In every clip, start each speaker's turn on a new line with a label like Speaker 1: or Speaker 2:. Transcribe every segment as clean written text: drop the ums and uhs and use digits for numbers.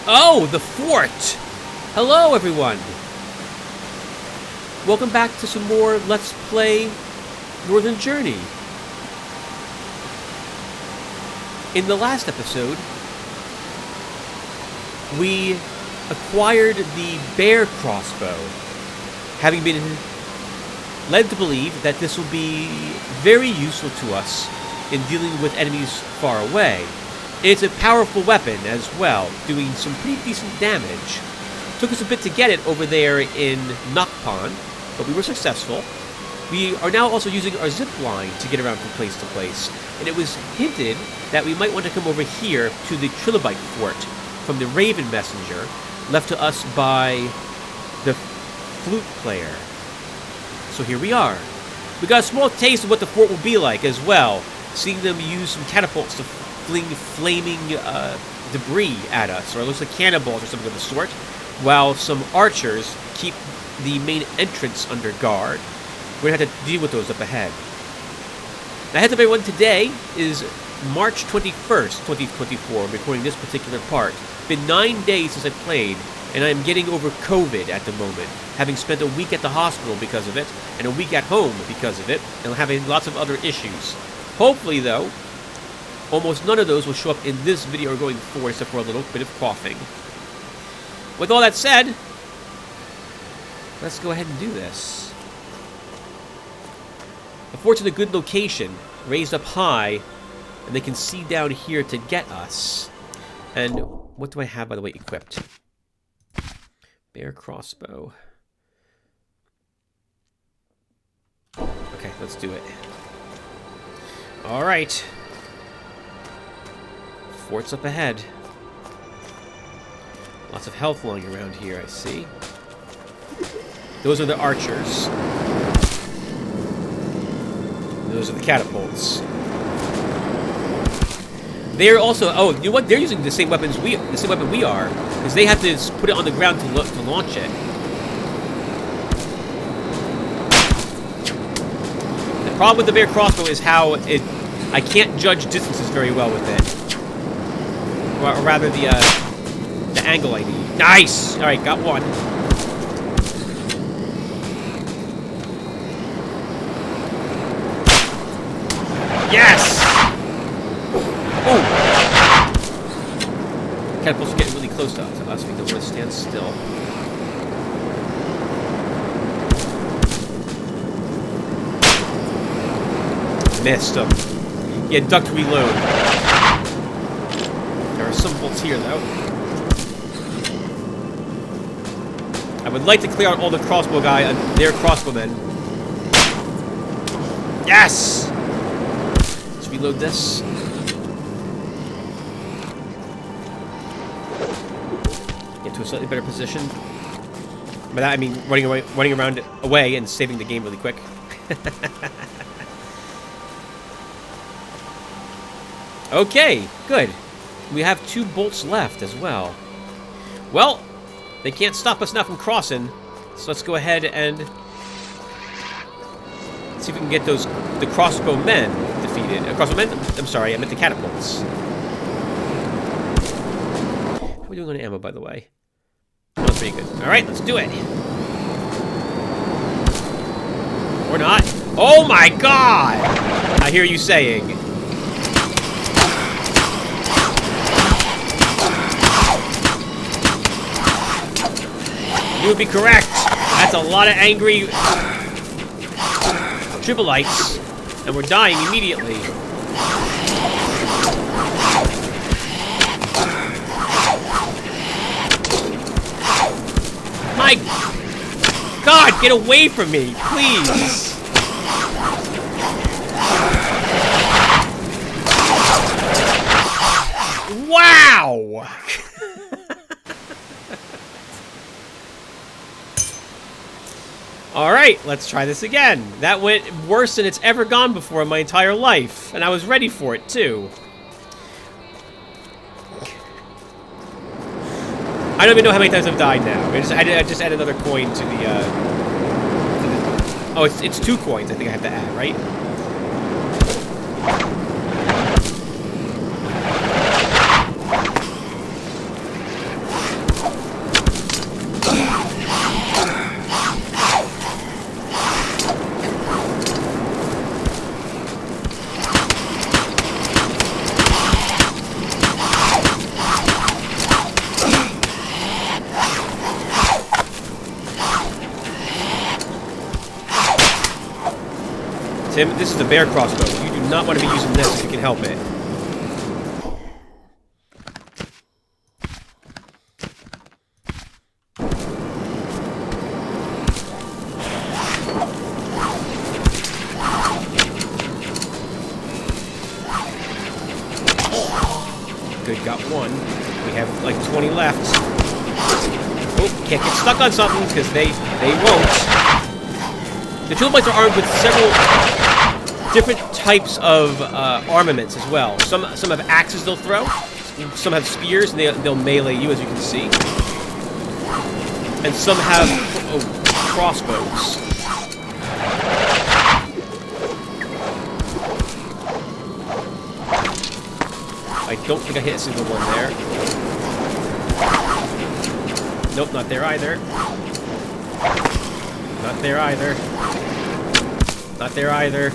Speaker 1: Oh, the fort! Hello, everyone! Welcome back to some more Let's Play Northern Journey. In the last episode, we acquired the bear crossbow, having been led to believe that this will be very useful to us in dealing with enemies far away. It's a powerful weapon as well, doing some pretty decent damage. Took us a bit to get it over there in Nakpan, but we were successful. We are now also using our zip line to get around from place to place, and it was hinted that we might want to come over here to the Trilobite Fort from the Raven Messenger, left to us by the flute player. So here we are. We got a small taste of what the fort will be like as well, seeing them use some catapults to fling flaming debris at us, or it looks like cannonballs or something of the sort, while some archers keep the main entrance under guard. We're going to have to deal with those up ahead. Now, heads up everyone, today is March 21st, 2024, I'm recording this particular part. It's been 9 days since I played, and I'm getting over COVID at the moment, having spent a week at the hospital because of it, and a week at home because of it, and having lots of other issues. Hopefully, though, almost none of those will show up in this video going forward, except for a little bit of coughing. With all that said, let's go ahead and do this. The fort's in a good location, raised up high, and they can see down here to get us. And what do I have, by the way, equipped? Bear crossbow. Okay, let's do it. Alright. Fort's up ahead. Lots of health lying around here, I see. Those are the archers. Those are the catapults. They're also, oh, you know what? They're using the same weapon we are, because they have to put it on the ground to launch it. The problem with the bear crossbow is how I can't judge distances very well with it, or rather the angle I need. Nice. All right, got one. Yes! Oh! Catapults are getting really close to us. We don't want to stand still. Missed him. He had ducked reload. There are some bolts here, though. I would like to clear out all the crossbow guy and their crossbowmen. Yes! Reload this. Get to a slightly better position. By that I mean running around away and saving the game really quick. Okay, good. We have 2 bolts left as well. Well, they can't stop us now from crossing, so let's go ahead and see if we can get the crossbow men defeated. Crossbowmen? I'm sorry, I meant the catapults. How are we doing on ammo, by the way? Oh, that's pretty good. Alright, let's do it. Or not. Oh my god! I hear you saying. You would be correct. That's a lot of angry Tribalites, and we're dying immediately. My God, get away from me, please! Wow! Alright, let's try this again. That went worse than it's ever gone before in my entire life. And I was ready for it, too. I don't even know how many times I've died now. I just add another coin to the, oh, it's 2 coins I think I have to add, right? Tim, this is a bear crossbow. You do not want to be using this if you can help it. Good, got one. We have like 20 left. Oh, can't get stuck on something because they won't. The Triloblates are armed with several different types of armaments as well. Some have axes they'll throw. Some have spears and they'll melee you, as you can see. And some have crossbows. I don't think I hit a single one there. Nope, not there either. Not there either. Not there either.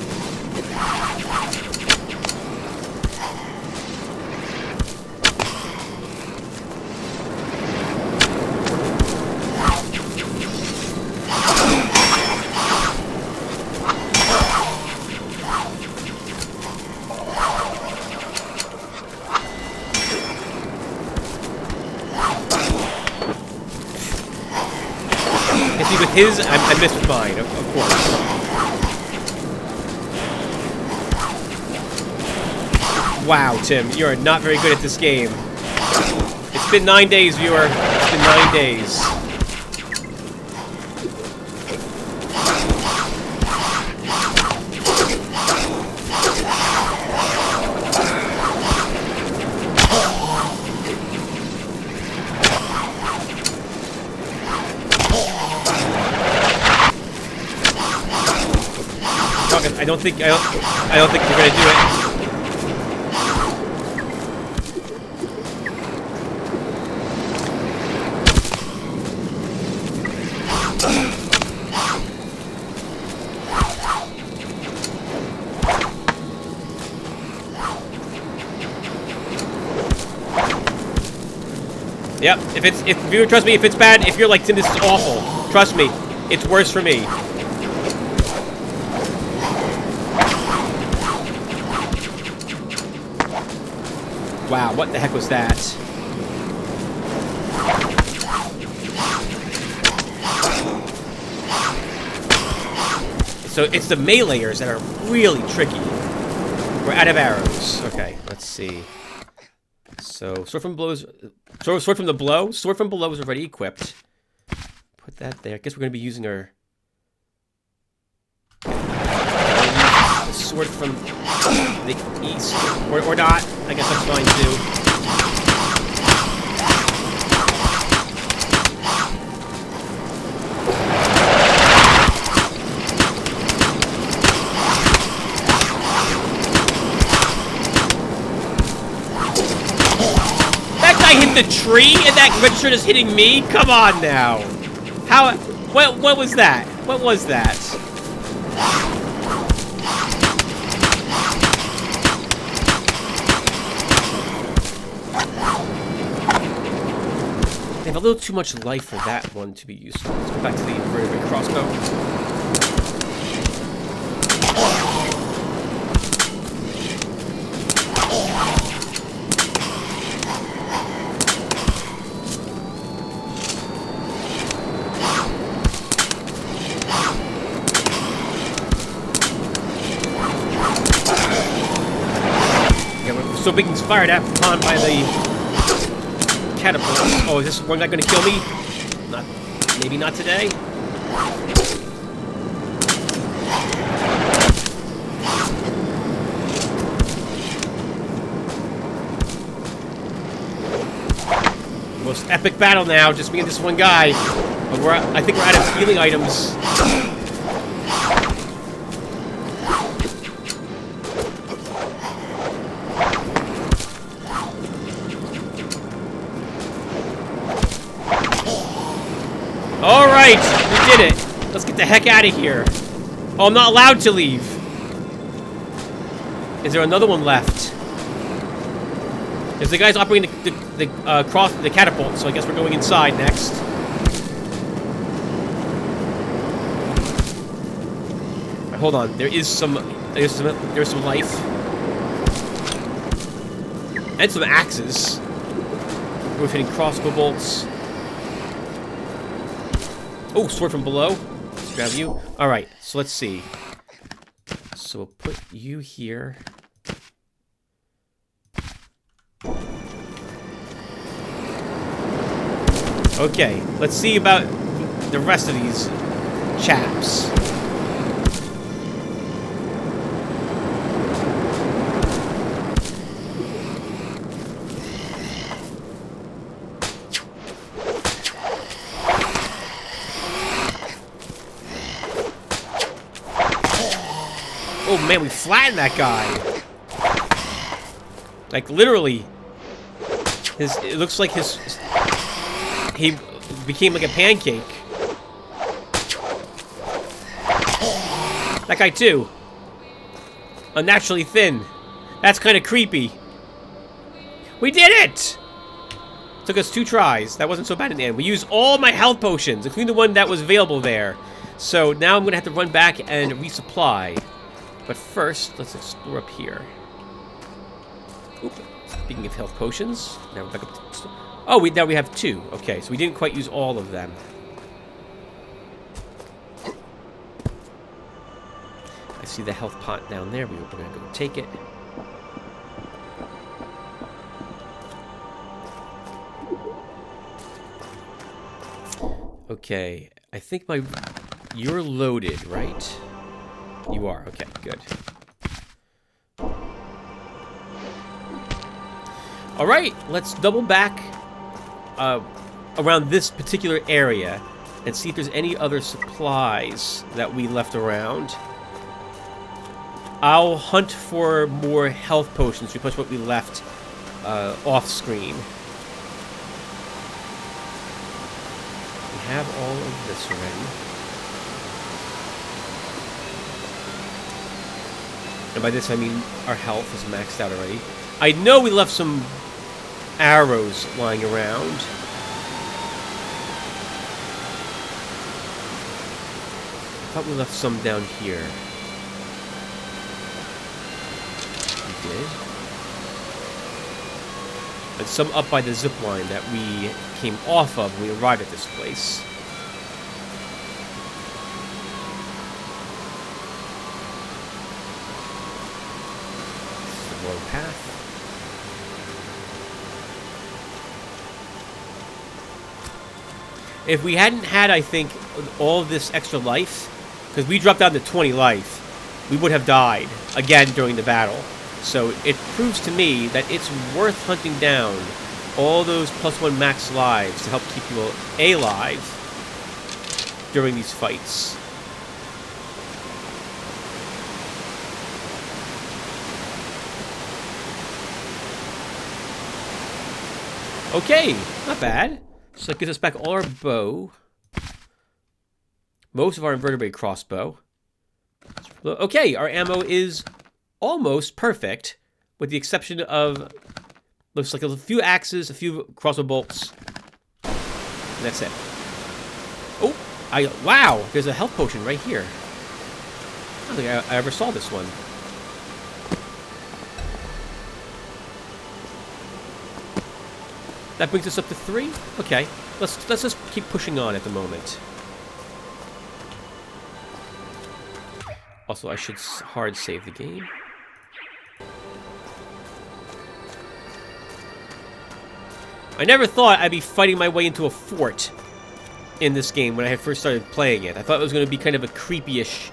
Speaker 1: With his, I missed with mine, of course. Wow, Tim, you are not very good at this game. It's been 9 days, viewer. It's been 9 days. I don't think we're gonna do it. Yep. If you trust me, if it's bad, if you're like, Tim, this is awful. Trust me, it's worse for me. Wow, what the heck was that? So it's the meleeers that are really tricky. We're out of arrows. Okay, let's see. So sword from blows. Sword from the blow. Sword from below is already equipped. Put that there. I guess we're gonna be using our sword from the east, or not. I guess that's fine too. That guy hit the tree, and that registered is hitting me. Come on now. How? What was that? What was that? They have a little too much life for that one to be useful. Let's go back to the inverted crossbow. Yeah, we're still being fired upon by the catapult. Oh, is this one guy gonna kill me? Not, maybe not today. Most epic battle now, just me and this one guy. But I think we're out of healing items. Alright, we did it. Let's get the heck out of here. Oh, I'm not allowed to leave. Is there another one left? There's the guys operating the catapult, so I guess we're going inside next. I hold on. There's some life. And some axes. We're hitting crossbow bolts. Oh, sword from below. Let's grab you. Alright, so let's see. So we'll put you here. Okay, let's see about the rest of these chaps. Oh man, we flattened that guy. Like literally, it looks like he became like a pancake. That guy too. Unnaturally thin. That's kind of creepy. We did it! Took us 2 tries. That wasn't so bad in the end. We used all my health potions, including the one that was available there. So now I'm gonna have to run back and resupply. But first, let's explore up here. Oop. Speaking of health potions, now we're back up to... Oh, now we have 2. Okay, so we didn't quite use all of them. I see the health pot down there. We're going to go take it. Okay, I think you're loaded, right? You are. Okay, good. All right, let's double back around this particular area and see if there's any other supplies that we left around. I'll hunt for more health potions, replace what we left off screen. We have all of this already. And by this I mean our health is maxed out already. I know we left some arrows lying around. I thought we left some down here. We did. And some up by the zip line that we came off of when we arrived at this place. Path. If we hadn't had, I think, all of this extra life, because we dropped down to 20 life, we would have died again during the battle. So it proves to me that it's worth hunting down all those +1 max lives to help keep you alive during these fights. Okay, not bad. So that gives us back all our bow. Most of our invertebrate crossbow. Okay, our ammo is almost perfect, with the exception of, looks like a few axes, a few crossbow bolts. And that's it. Oh, wow, there's a health potion right here. I don't think I ever saw this one. That brings us up to 3. Okay, let's just keep pushing on at the moment. Also, I should hard save the game. I never thought I'd be fighting my way into a fort in this game when I had first started playing it. I thought it was going to be kind of a creepy-ish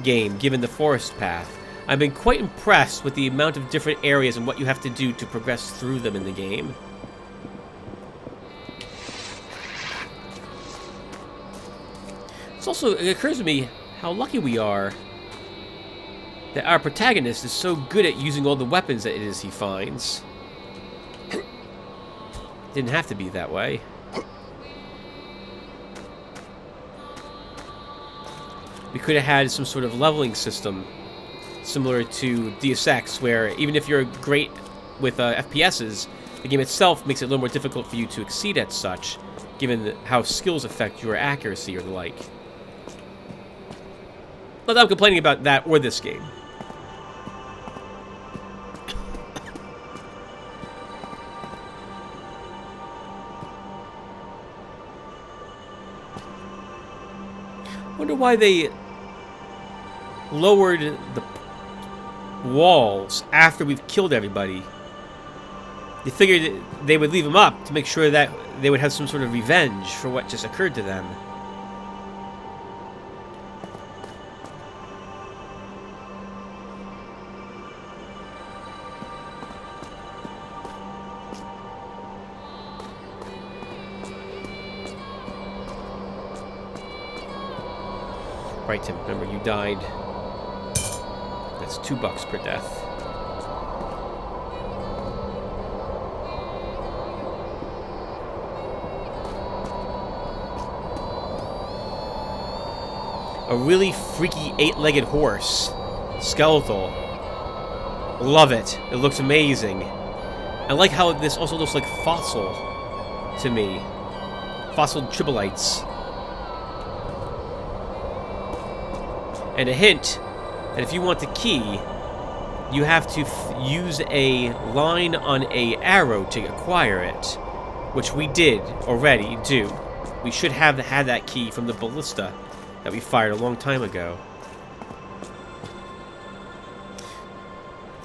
Speaker 1: game, given the forest path. I've been quite impressed with the amount of different areas and what you have to do to progress through them in the game. It occurs to me how lucky we are that our protagonist is so good at using all the weapons that it is he finds. Didn't have to be that way. We could have had some sort of leveling system similar to Deus Ex, where even if you're great with FPSs, the game itself makes it a little more difficult for you to exceed at such, given how skills affect your accuracy or the like. Not that I'm complaining about that or this game. Wonder why they lowered the walls after we've killed everybody. They figured they would leave them up to make sure that they would have some sort of revenge for what just occurred to them. Right, Tim, remember you died. That's $2 per death. A really freaky 8-legged horse. Skeletal. Love it. It looks amazing. I like how this also looks like fossil to me. Fossil tribolites. And a hint that if you want the key, you have to use a line on a arrow to acquire it, which we did already do. We should have had that key from the ballista that we fired a long time ago.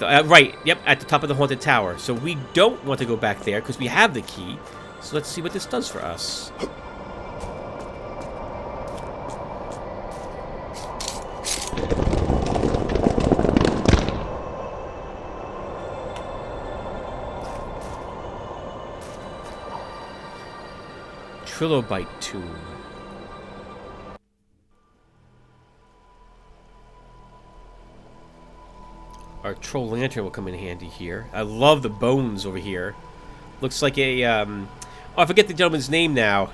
Speaker 1: Right, yep, at the top of the haunted tower. So we don't want to go back there because we have the key. So let's see what this does for us. Trilobite tomb. Our troll lantern will come in handy here. I love the bones over here. Looks like a, oh, I forget the gentleman's name now.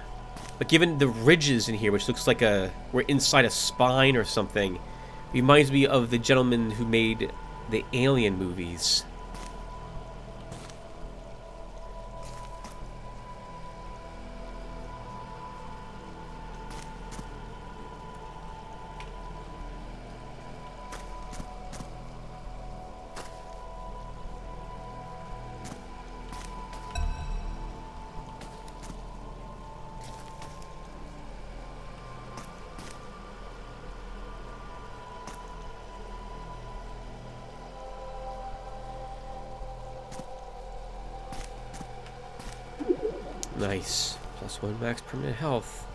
Speaker 1: But given the ridges in here, which looks like we're inside a spine or something, reminds me of the gentleman who made the Alien movies. Nice. +1 max permanent health.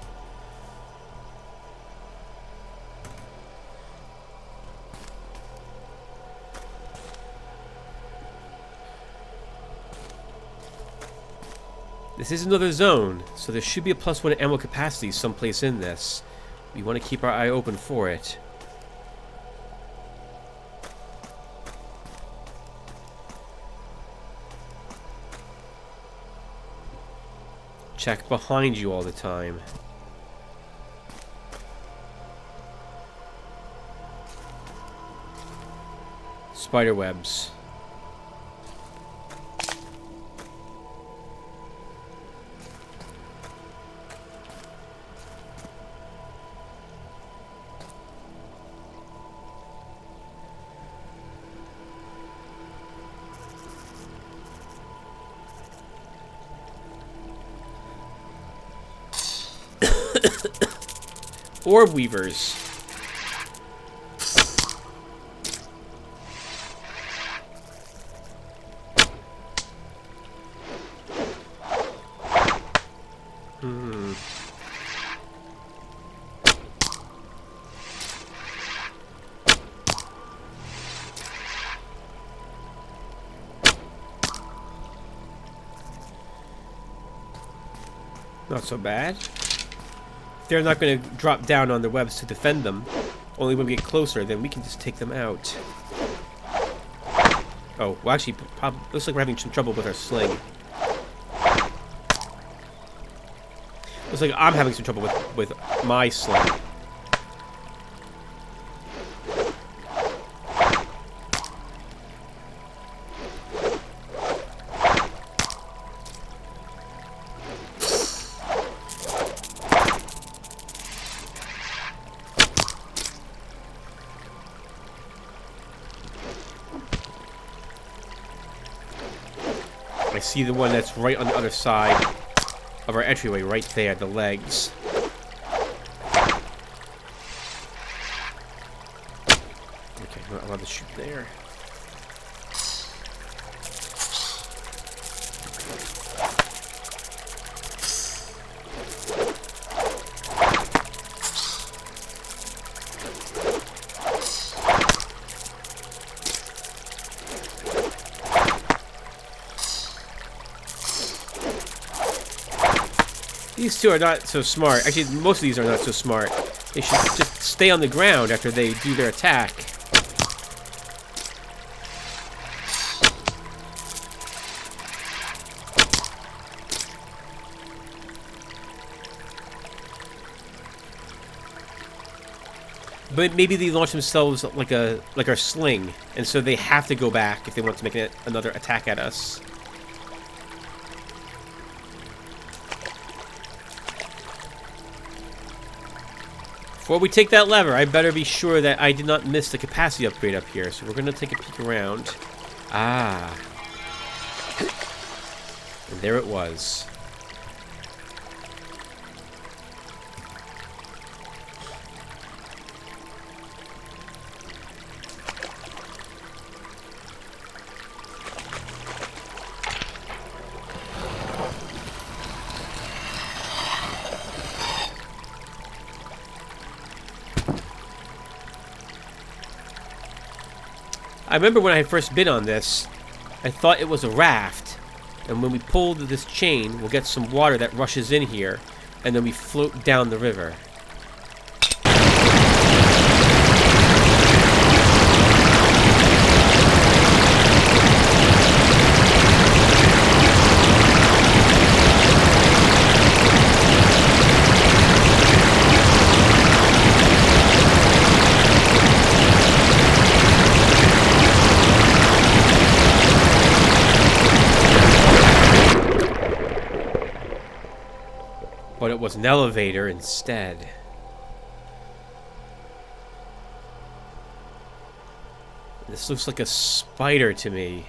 Speaker 1: This is another zone, so there should be a +1 ammo capacity someplace in this. We want to keep our eye open for it. Check behind you all the time. Spider webs. Orb weavers. Not so bad. They're not going to drop down on their webs to defend them. Only when we get closer, then we can just take them out. Oh, well actually, looks like we're having some trouble with our sling. Looks like I'm having some trouble with my sling. see the one that's right on the other side of our entryway, right there, the legs. Okay, I'm not allowed to shoot there. These two are not so smart. Actually, most of these are not so smart. They should just stay on the ground after they do their attack. But maybe they launch themselves like our sling, and so they have to go back if they want to make another attack at us. Before we take that lever, I better be sure that I did not miss the capacity upgrade up here. So we're going to take a peek around. Ah. And there it was. I remember when I had first been on this, I thought it was a raft. And when we pulled this chain, we'll get some water that rushes in here, and then we float down the river. But it was an elevator instead. This looks like a spider to me.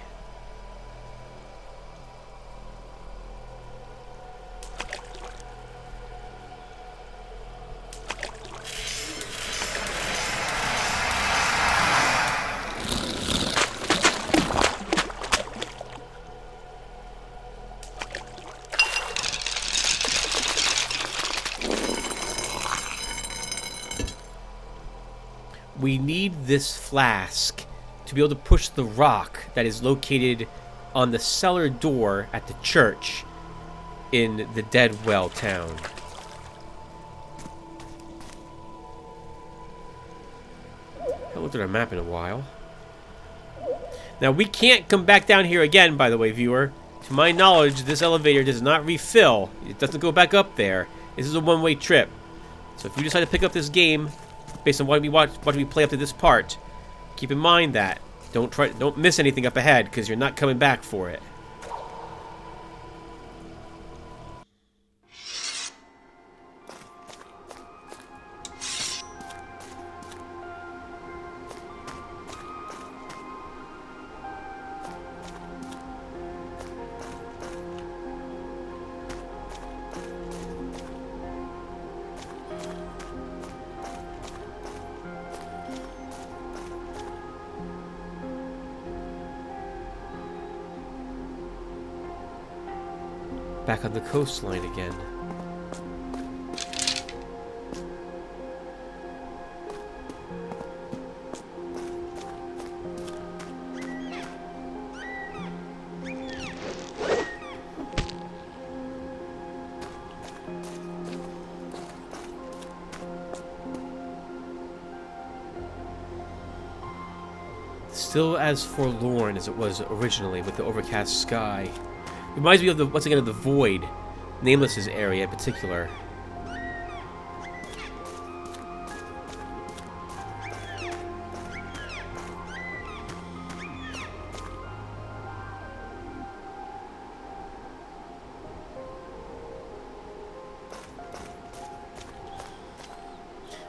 Speaker 1: We need this flask to be able to push the rock that is located on the cellar door at the church in the Deadwell town. I haven't looked at our map in a while. Now, we can't come back down here again, by the way, viewer. To my knowledge, this elevator does not refill. It doesn't go back up there. This is a one-way trip. So if you decide to pick up this game based on what we play up to this part, keep in mind that. Don't miss anything up ahead, because you're not coming back for it. Back on the coastline again. Still as forlorn as it was originally with the overcast sky. Reminds me of once again of the Void, Nameless's area in particular.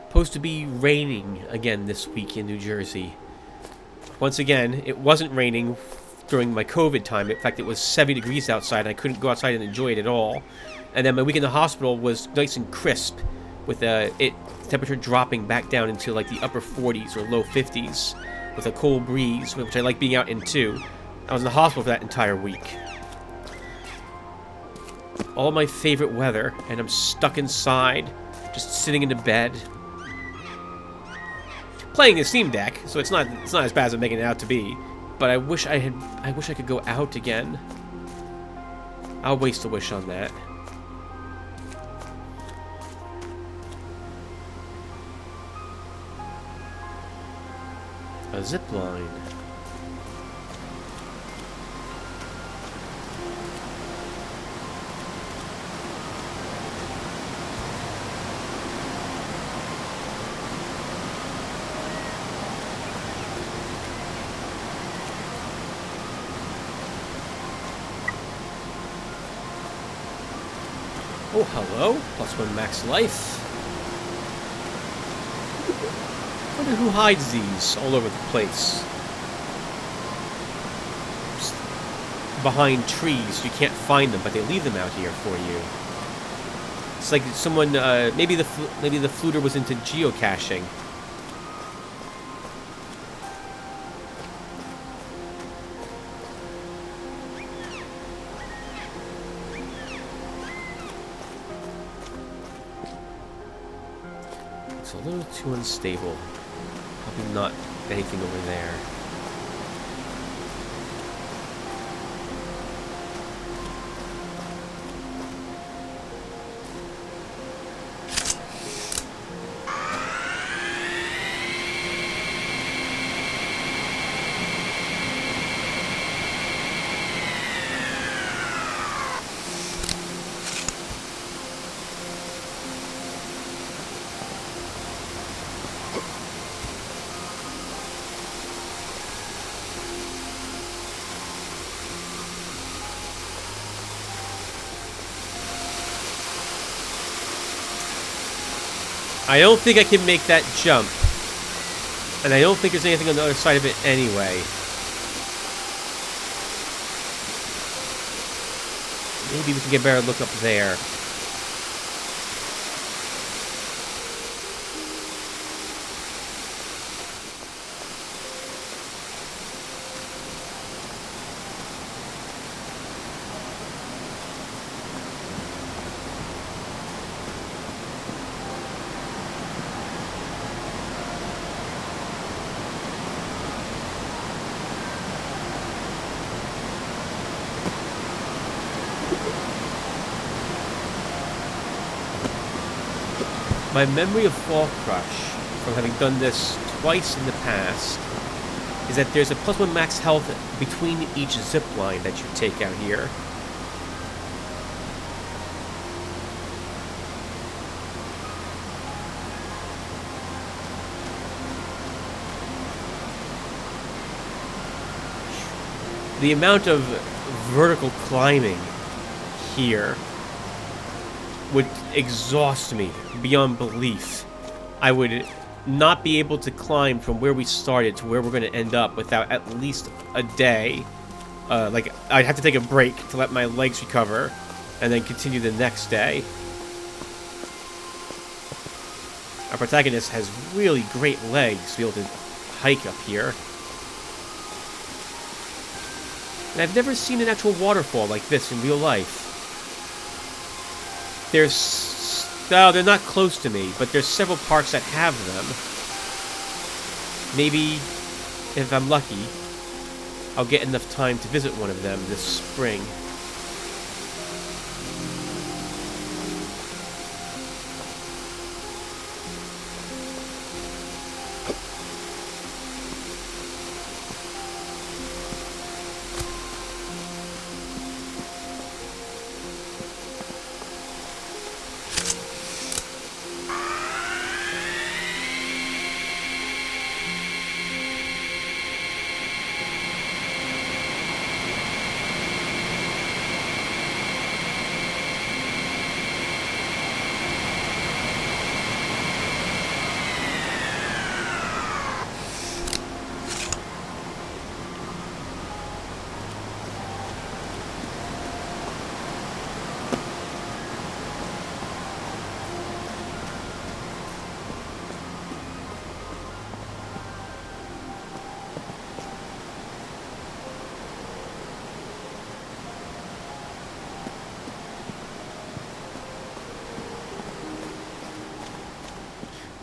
Speaker 1: Supposed to be raining again this week in New Jersey. Once again, it wasn't raining during my COVID time. In fact, it was 70 degrees outside, and I couldn't go outside and enjoy it at all. And then my week in the hospital was nice and crisp, with temperature dropping back down into like the upper 40s or low 50s, with a cold breeze, which I like being out in too. I was in the hospital for that entire week. All my favorite weather, and I'm stuck inside, just sitting in the bed, playing the Steam Deck. So it's not as bad as I'm making it out to be. But I wish I could go out again. I'll waste a wish on that. A zip line. Oh, hello. +1 max life. I wonder who hides these all over the place. Just behind trees, you can't find them, but they leave them out here for you. It's like someone, maybe the fluter was into geocaching. It's a little too unstable. Probably not anything over there. I don't think I can make that jump. And I don't think there's anything on the other side of it anyway. Maybe we can get a better look up there. My memory of Fall Crush, from having done this twice in the past, is that there's a +1 max health between each zip line that you take out here. The amount of vertical climbing here would exhaust me beyond belief. I would not be able to climb from where we started to where we're going to end up without at least a day. Like, I'd have to take a break to let my legs recover and then continue the next day. Our protagonist has really great legs to be able to hike up here. And I've never seen an actual waterfall like this in real life. They're not close to me, but there's several parks that have them. Maybe, if I'm lucky, I'll get enough time to visit one of them this spring.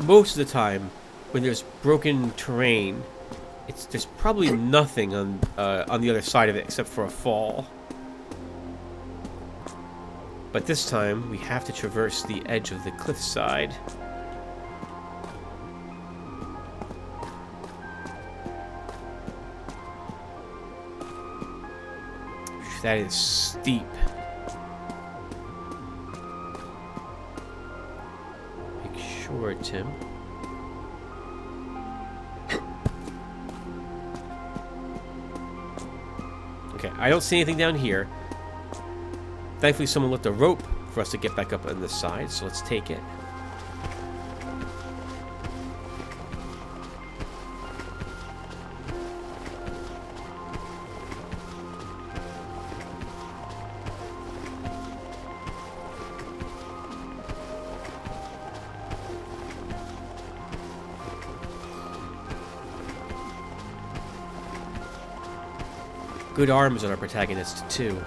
Speaker 1: most of the time, when there's broken terrain, there's probably nothing on the other side of it except for a fall. But this time, we have to traverse the edge of the cliffside. That is steep. Make sure, Tim. Okay, I don't see anything down here. Thankfully, someone left a rope for us to get back up on this side, so let's take it. Good arms on our protagonist, too.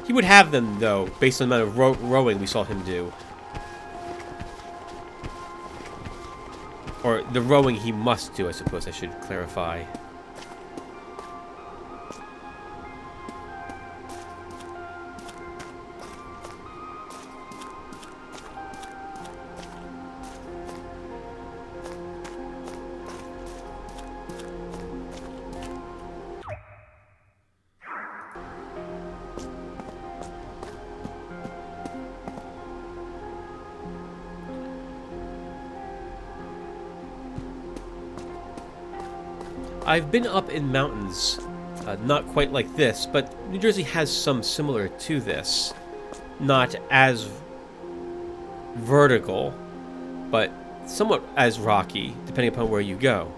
Speaker 1: He would have them, though, based on the amount of rowing we saw him do. Or the rowing he must do, I suppose I should clarify. I've been up in mountains, not quite like this, but New Jersey has some similar to this. Not as vertical, but somewhat as rocky, depending upon where you go.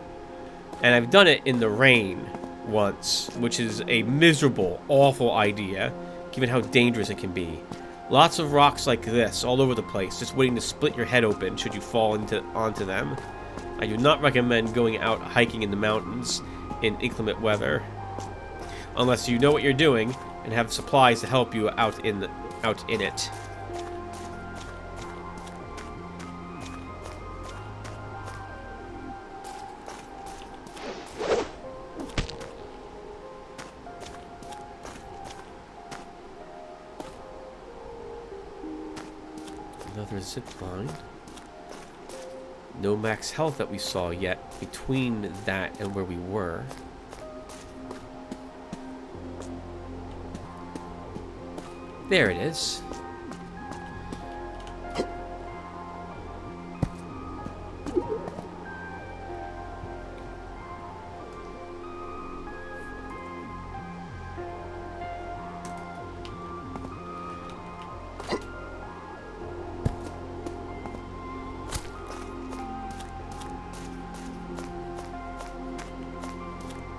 Speaker 1: And I've done it in the rain once, which is a miserable, awful idea, given how dangerous it can be. Lots of rocks like this all over the place, just waiting to split your head open should you fall onto them. I do not recommend going out hiking in the mountains in inclement weather, unless you know what you're doing and have supplies to help you out in it. Another zip line. No max health that we saw yet between that and where we were. There it is.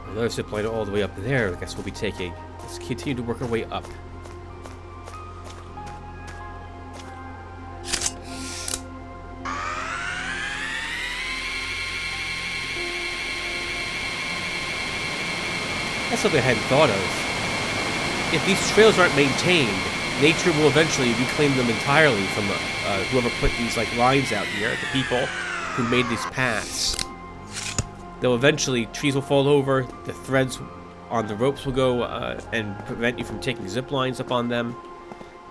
Speaker 1: Another zip line all the way up there, I guess we'll be taking. Let's continue to work our way up. That's something I hadn't thought of. If these trails aren't maintained, nature will eventually reclaim them entirely from whoever put these lines out here, the people who made these paths. They'll eventually, trees will fall over, the threads on the ropes will go and prevent you from taking zip lines up on them,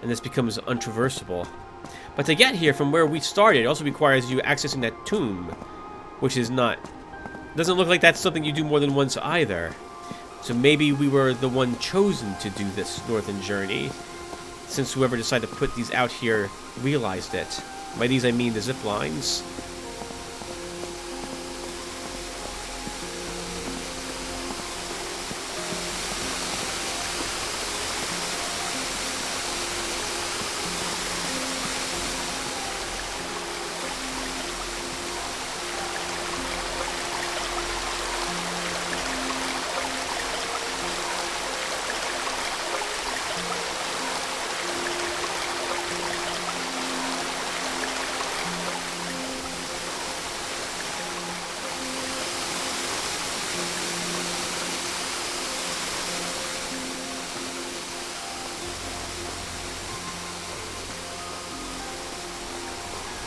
Speaker 1: and this becomes untraversable. But to get here from where we started, it also requires you accessing that tomb, which is not... doesn't look like that's something you do more than once either. So maybe we were the one chosen to do this northern journey, since whoever decided to put these out here realized it. By these I mean the zip lines.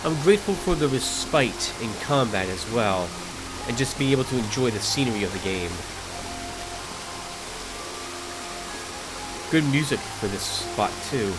Speaker 1: I'm grateful for the respite in combat as well, and just being able to enjoy the scenery of the game. Good music for this spot too.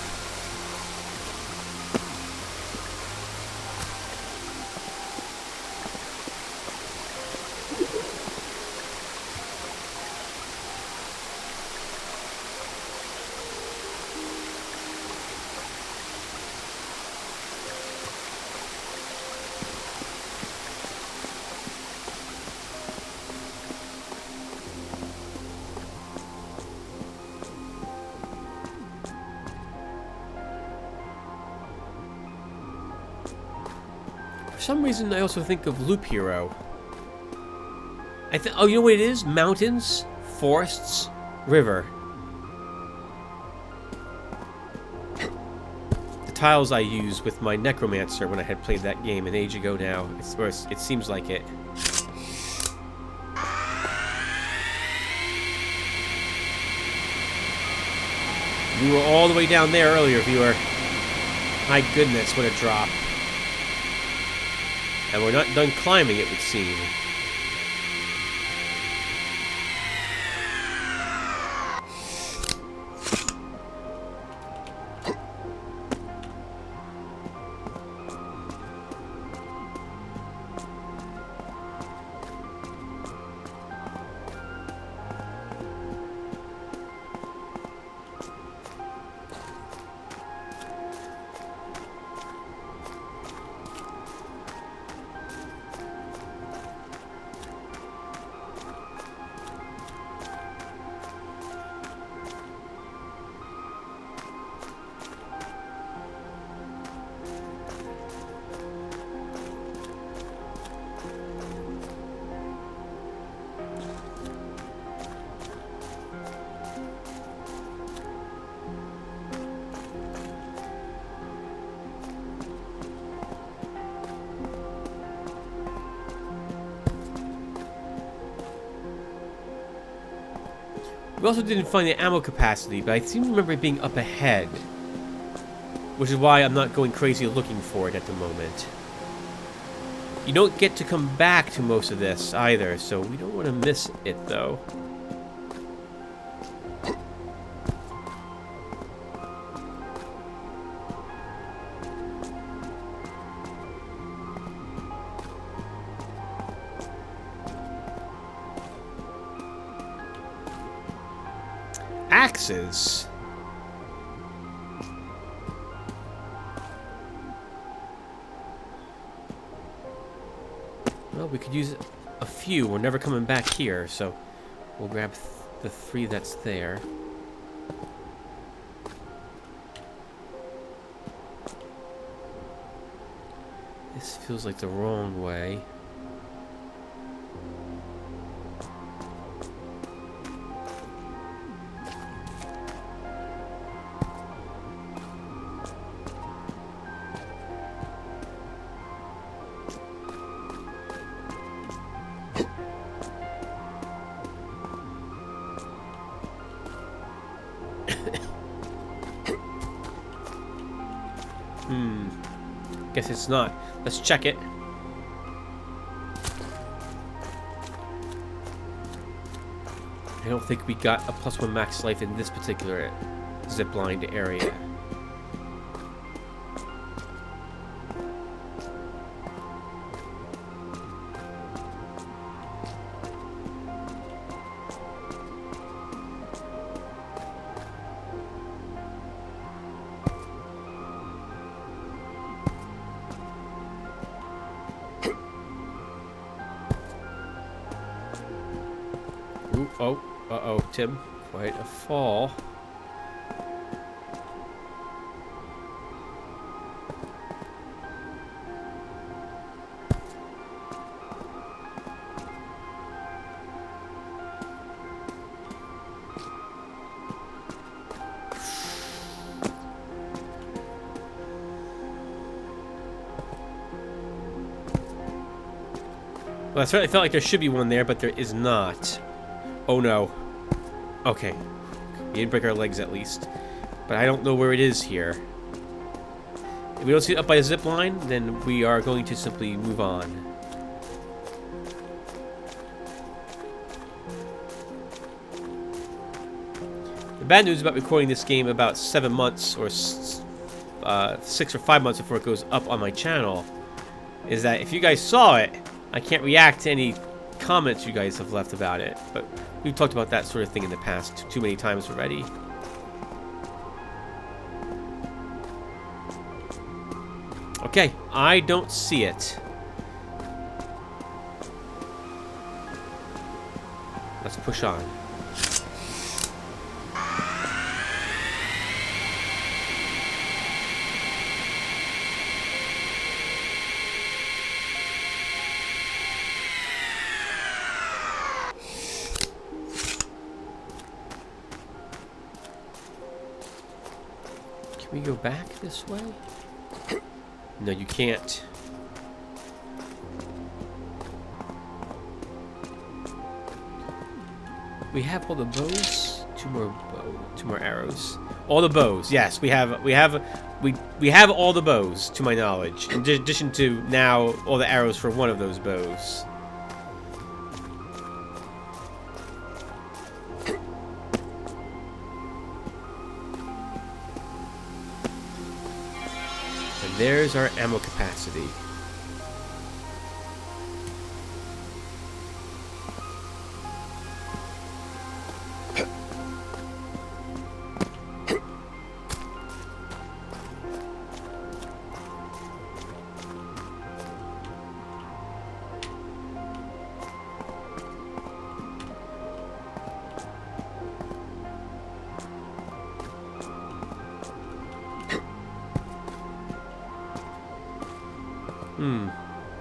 Speaker 1: For some reason, I also think of Loop Hero. Oh, you know what it is? Mountains, forests, river. The tiles I used with my Necromancer when I had played that game an age ago now. It seems like it. We were all the way down there earlier, viewer. My goodness, what a drop. And we're not done climbing, it would seem. We also didn't find the ammo capacity, but I seem to remember it being up ahead. Which is why I'm not going crazy looking for it at the moment. You don't get to come back to most of this either, so we don't want to miss it though. Axes. Well, we could use a few. We're never coming back here, so we'll grab the 3 that's there. This feels like the wrong way. Guess it's not. Let's check it. I don't think we got a +1 max life in this particular ziplined area. Ooh, oh, uh-oh, Tim. Quite a fall. Well, I certainly felt like there should be one there, but there is not. Oh no. Okay. We didn't break our legs at least. But I don't know where it is here. If we don't see it up by the zip line, then we are going to simply move on. The bad news about recording this game about 7 months or 6 or 5 months before it goes up on my channel is that if you guys saw it, I can't react to any comments you guys have left about it. But we've talked about that sort of thing in the past too many times already. Okay, I don't see it. Let's push on. Can we go back this way? No, you can't. We have all the bows. Two more arrows. All the bows. Yes, we have all the bows, to my knowledge. In addition to now all the arrows for one of those bows. And there's our ammo capacity.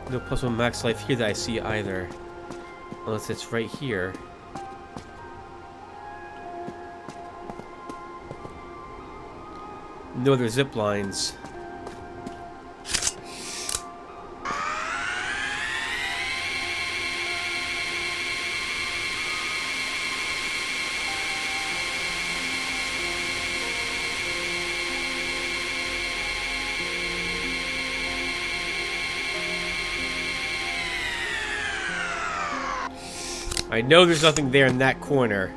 Speaker 1: No +1 max life here that I see either. Unless it's right here. No other zip lines. I know there's nothing there in that corner,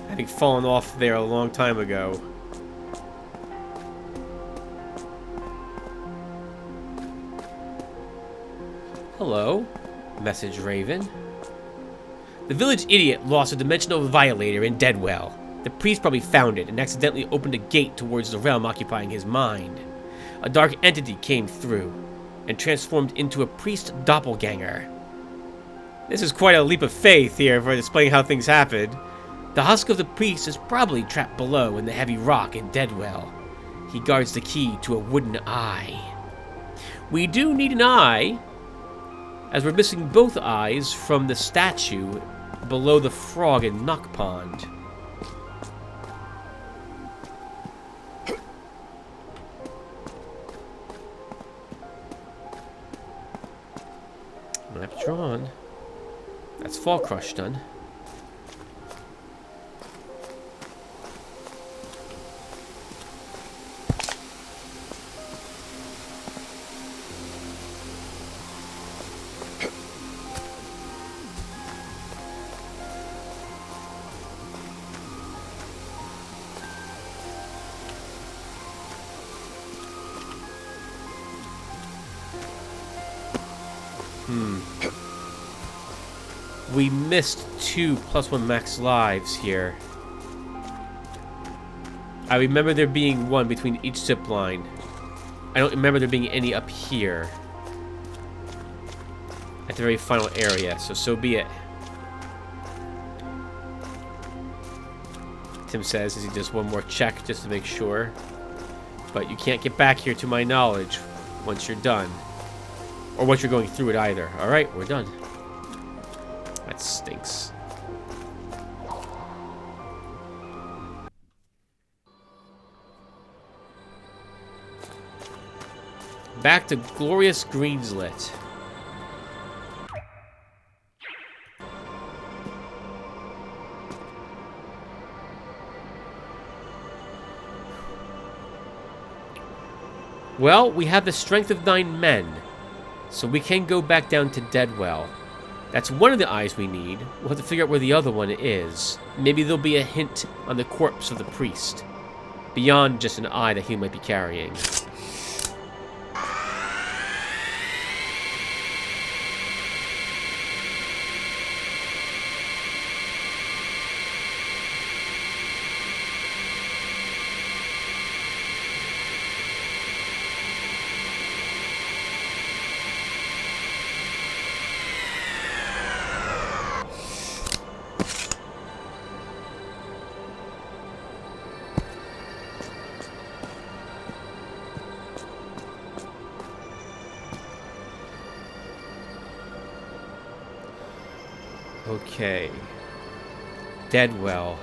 Speaker 1: having fallen off there a long time ago. Hello, message Raven. The village idiot lost a dimensional violator in Deadwell. The priest probably found it and accidentally opened a gate towards the realm occupying his mind. A dark entity came through and transformed into a priest doppelganger. This is quite a leap of faith here for displaying how things happened. The husk of the priest is probably trapped below in the heavy rock in Deadwell. He guards the key to a wooden eye. We do need an eye, as we're missing both eyes from the statue below the frog in Knock Pond. Map drawn. That's Fall Crush done. We missed 2 +1 max lives here. I remember there being one between each zip line. I don't remember there being any up here. At the very final area, so be it. Tim says as he does one more check just to make sure. But you can't get back here to my knowledge once you're done. Or once you're going through it either. Alright, we're done. That stinks. Back to glorious Greenslit. Well, we have the strength of 9 men, so we can go back down to Deadwell. That's one of the eyes we need. We'll have to figure out where the other one is. Maybe there'll be a hint on the corpse of the priest, beyond just an eye that he might be carrying. Okay. Deadwell.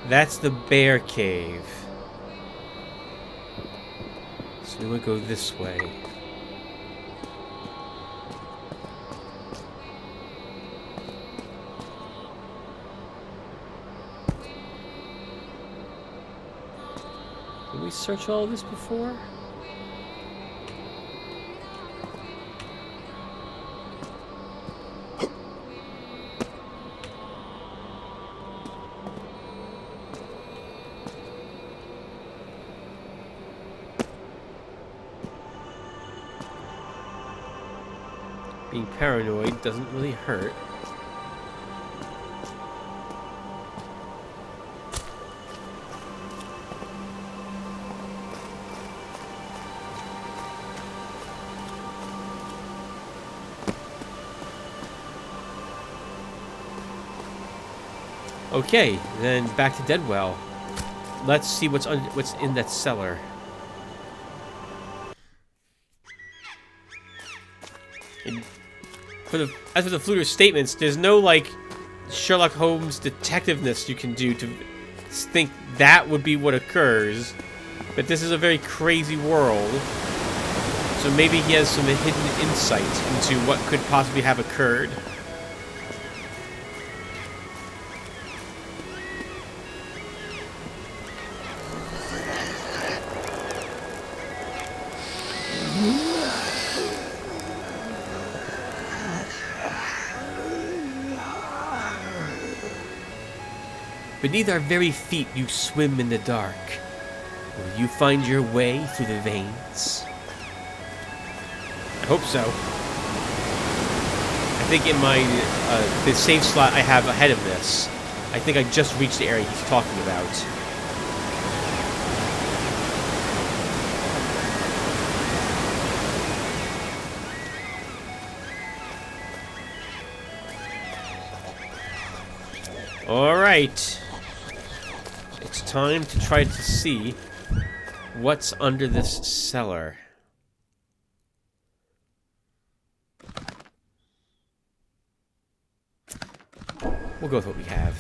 Speaker 1: That's the bear cave. So we would go this way. Did we search all of this before? Being paranoid doesn't really hurt. Okay, then back to Deadwell. Let's see what's in that cellar. As for the Fluter's statements, there's no, like, Sherlock Holmes detectiveness you can do to think that would be what occurs. But this is a very crazy world. So maybe he has some hidden insight into what could possibly have occurred. Beneath our very feet you swim in the dark. Will you find your way through the veins? I hope so. I think in my the save slot I have ahead of this, I think I just reached the area he's talking about. All right. It's time to try to see what's under this cellar. We'll go with what we have.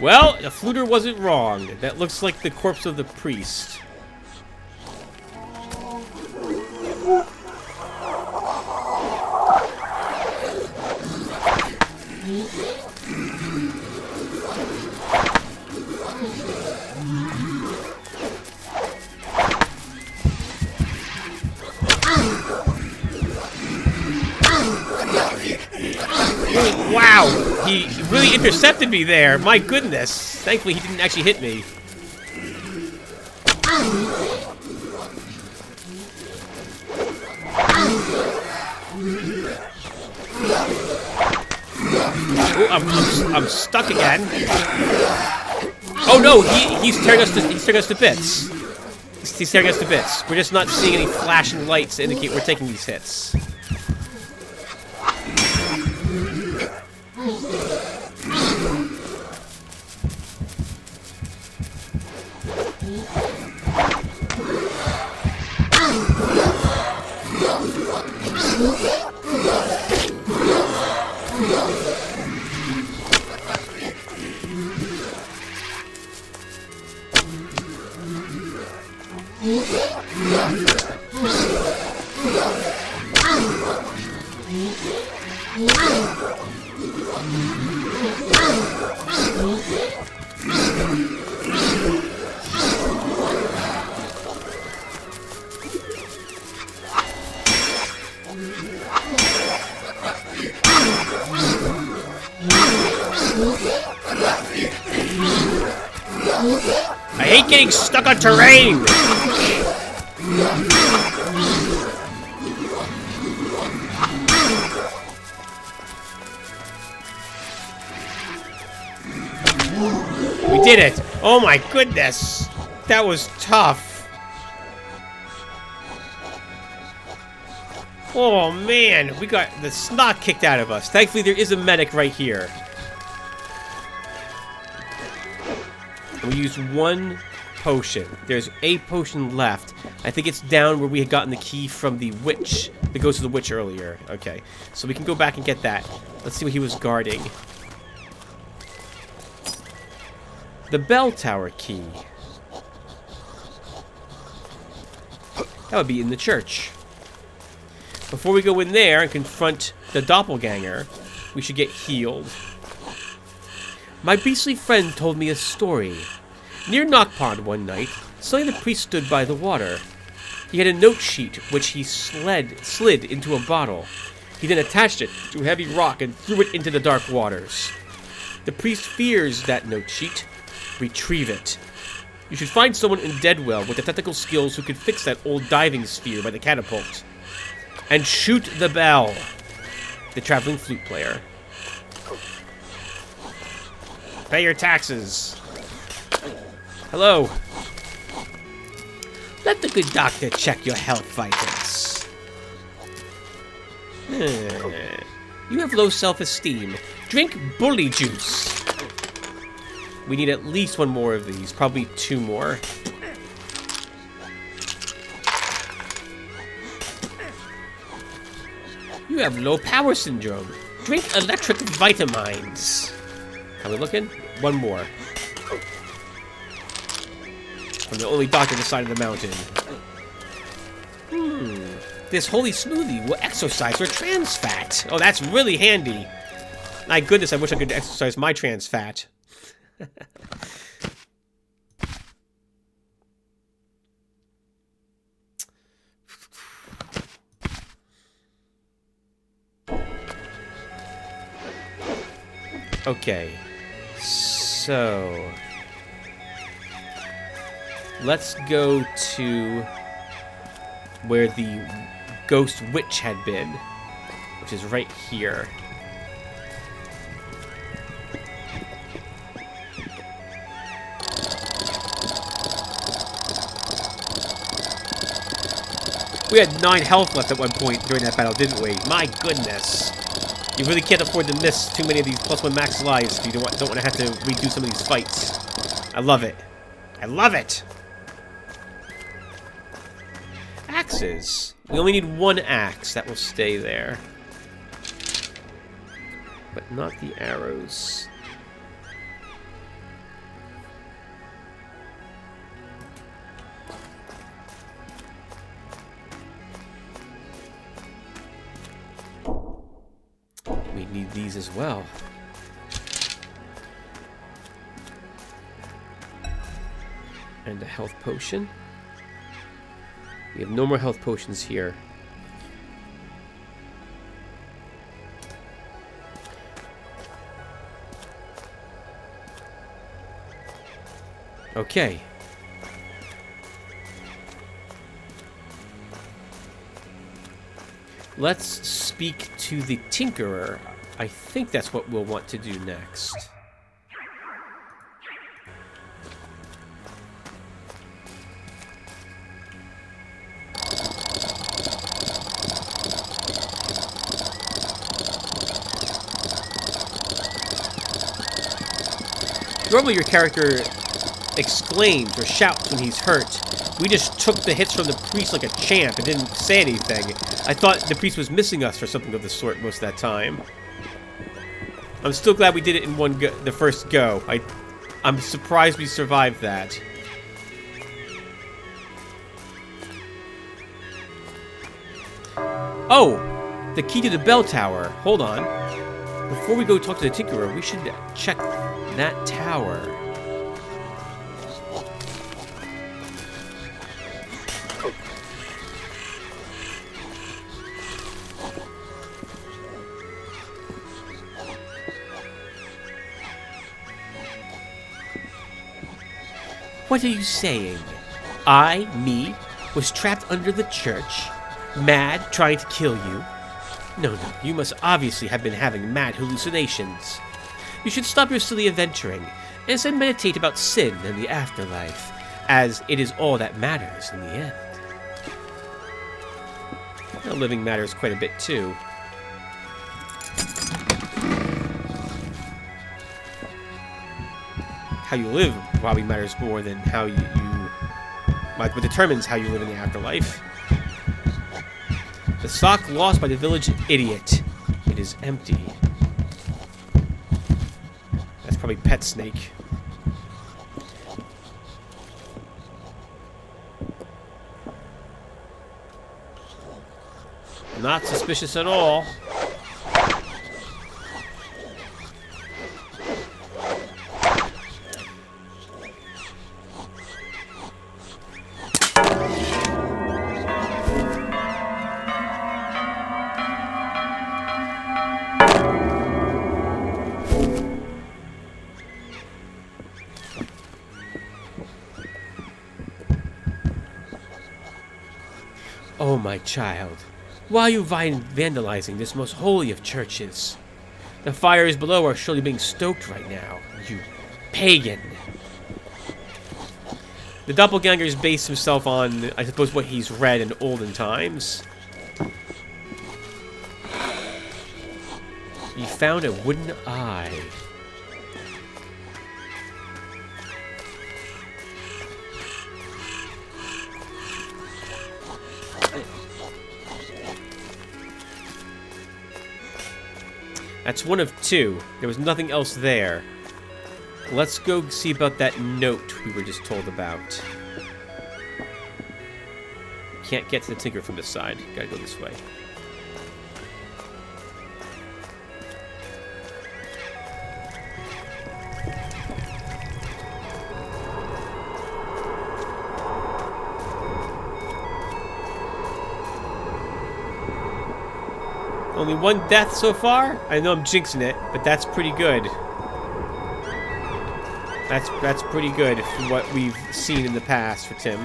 Speaker 1: Well, the Fluter wasn't wrong. That looks like the corpse of the priest. Wow, he really intercepted me there. My goodness. Thankfully, he didn't actually hit me. Ooh, I'm stuck again. Oh no, he's tearing us to bits. He's tearing us to bits. We're just not seeing any flashing lights to indicate we're taking these hits. I hate getting stuck on terrain! We did it! Oh my goodness! That was tough. Oh man, we got the snot kicked out of us. Thankfully there is a medic right here. We used one potion. There's a potion left. I think it's down where we had gotten the key from the witch. The ghost of the witch earlier. Okay. So we can go back and get that. Let's see what he was guarding. The bell tower key. That would be in the church. Before we go in there and confront the doppelganger, we should get healed. My beastly friend told me a story. Near Knock Pond one night, suddenly the priest stood by the water. He had a note sheet which he slid into a bottle. He then attached it to a heavy rock and threw it into the dark waters. The priest fears that note sheet. Retrieve it. You should find someone in Deadwell with the technical skills who could fix that old diving sphere by the catapult. And shoot the bell. The traveling flute player. Pay your taxes. Hello. Let the good doctor check your health vitals. You have low self-esteem. Drink bully juice. We need at least one more of these. Probably two more. You have low power syndrome. Drink electric vitamins. How are we looking? One more. From the only doctor this side of the mountain. This holy smoothie will exorcise your trans fat. Oh, that's really handy. My goodness, I wish I could exercise my trans fat. Okay, so let's go to where the ghost witch had been, which is right here. We had 9 health left at one point during that battle, didn't we? My goodness. You really can't afford to miss too many of these +1 max lives if you don't want to have to redo some of these fights. I love it. I love it! Axes. We only need 1 axe. That will stay there. But not the arrows. We need these as well. And a health potion. We have no more health potions here. Okay. Let's speak to the Tinkerer. I think that's what we'll want to do next. Normally your character exclaims or shouts when he's hurt. We just took the hits from the priest like a champ and didn't say anything. I thought the priest was missing us or something of the sort most of that time. I'm still glad we did it in one go, the first go. I'm surprised we survived that. Oh! The key to the bell tower. Hold on. Before we go talk to the Tinkerer, we should check that tower. What are you saying? Me, was trapped under the church, mad, trying to kill you? No, you must obviously have been having mad hallucinations. You should stop your silly adventuring, and instead meditate about sin and the afterlife, as it is all that matters in the end. Well, living matters quite a bit, too. How you live probably matters more than how what determines how you live in the afterlife. The sock lost by the village idiot. It is empty. That's probably Pet Snake. Not suspicious at all. Oh, my child, why are you vandalizing this most holy of churches? The fires below are surely being stoked right now, you pagan. The doppelganger's based himself on, I suppose, what he's read in olden times. He found a wooden eye. That's one of two. There was nothing else there. Let's go see about that note we were just told about. Can't get to the Tinker from this side. Gotta go this way. Only one death so far? I know I'm jinxing it, but that's pretty good. That's pretty good from what we've seen in the past for Tim.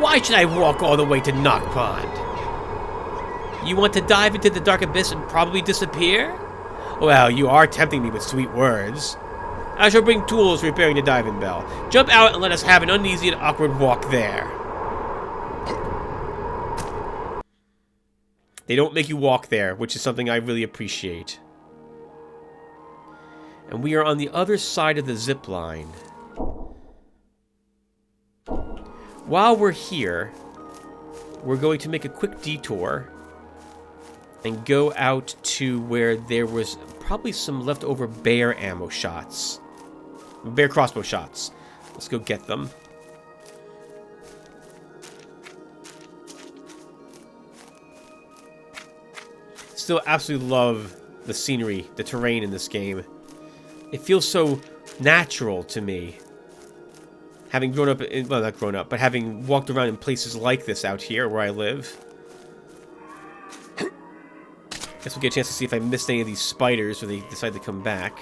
Speaker 1: Why should I walk all the way to Knock Pond? You want to dive into the dark abyss and probably disappear? Well, you are tempting me with sweet words. I shall bring tools for repairing the diving bell. Jump out and let us have an uneasy and awkward walk there. They don't make you walk there, which is something I really appreciate. And we are on the other side of the zip line. While we're here, we're going to make a quick detour and go out to where there was probably some leftover bear ammo shots. Bear crossbow shots. Let's go get them. Still absolutely love the scenery, the terrain in this game. It feels so natural to me. Having grown up, well, not grown up, but having walked around in places like this out here where I live. Guess we'll get a chance to see if I missed any of these spiders or they decide to come back.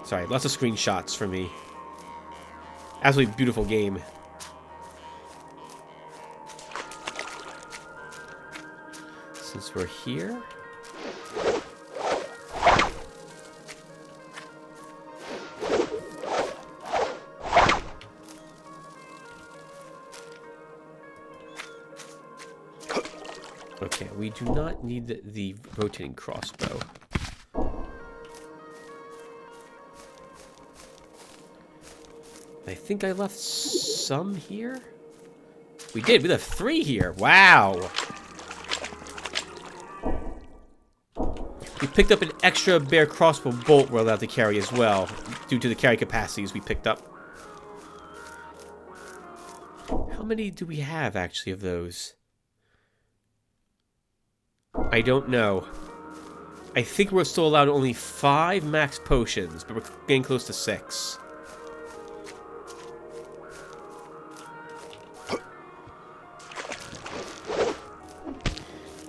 Speaker 1: Sorry, lots of screenshots for me. Absolutely beautiful game. Since we're here... Okay, we do not need the rotating crossbow. I think I left some here? We did. We left 3 here. Wow. We picked up an extra bear crossbow bolt we're allowed to carry as well, due to the carry capacities we picked up. How many do we have, actually, of those? I don't know. I think we're still allowed only 5 max potions, but we're getting close to 6.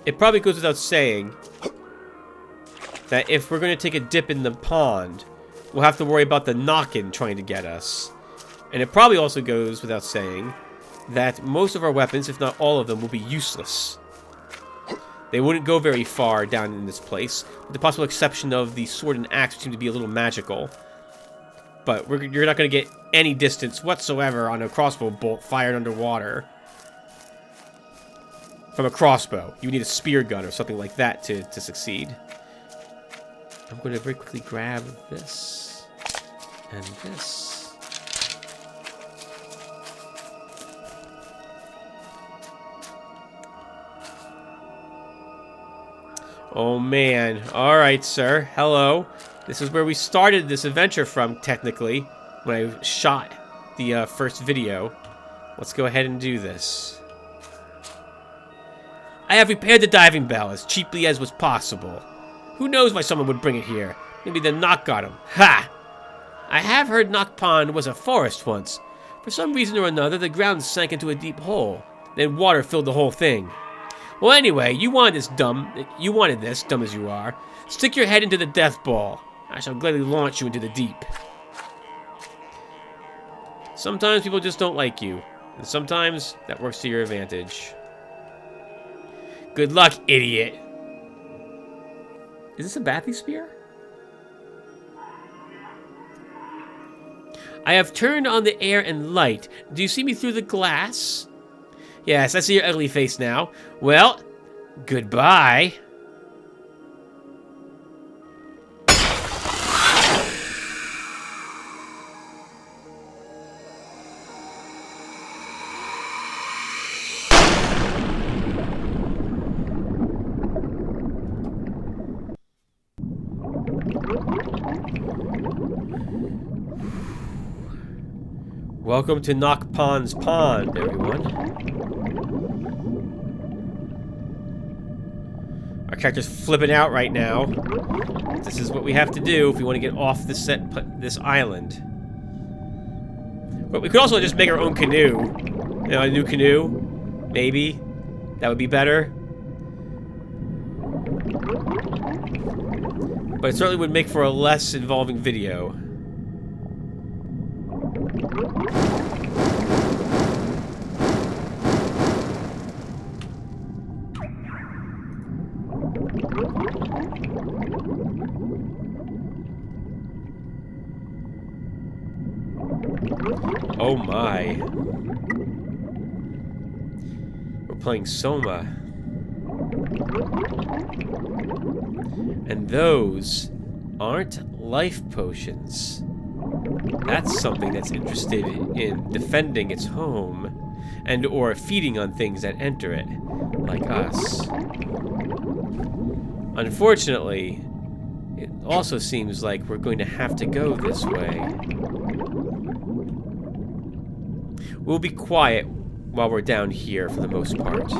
Speaker 1: It probably goes without saying that if we're going to take a dip in the pond, we'll have to worry about the Knockin' trying to get us. And it probably also goes without saying that most of our weapons, if not all of them, will be useless. They wouldn't go very far down in this place, with the possible exception of the sword and axe, which seem to be a little magical. But you're not going to get any distance whatsoever on a crossbow bolt fired underwater. From a crossbow. You need a spear gun or something like that to succeed. I'm going to very quickly grab this and this. Oh man. Alright, sir. Hello. This is where we started this adventure from, technically, when I shot the first video. Let's go ahead and do this. I have repaired the diving bell as cheaply as was possible. Who knows why someone would bring it here? Maybe the Knock got him. Ha! I have heard Knock Pond was a forest once. For some reason or another, the ground sank into a deep hole. Then water filled the whole thing. Well, anyway, you wanted this, dumb as you are. Stick your head into the death ball. I shall gladly launch you into the deep. Sometimes people just don't like you. And sometimes that works to your advantage. Good luck, idiot. Is this a Bathy Spear? I have turned on the air and light. Do you see me through the glass? Yes, I see your ugly face now. Well, goodbye. Welcome to Knock Pond's Pond, everyone. Our character's flipping out right now. This is what we have to do if we want to get off this island. But we could also just make our own canoe. You know, a new canoe. Maybe. That would be better. But it certainly would make for a less involving video. Oh my. We're playing Soma. And those aren't life potions. That's something that's interested in defending its home and or feeding on things that enter it, like us. Unfortunately, it also seems like we're going to have to go this way. We'll be quiet while we're down here for the most part.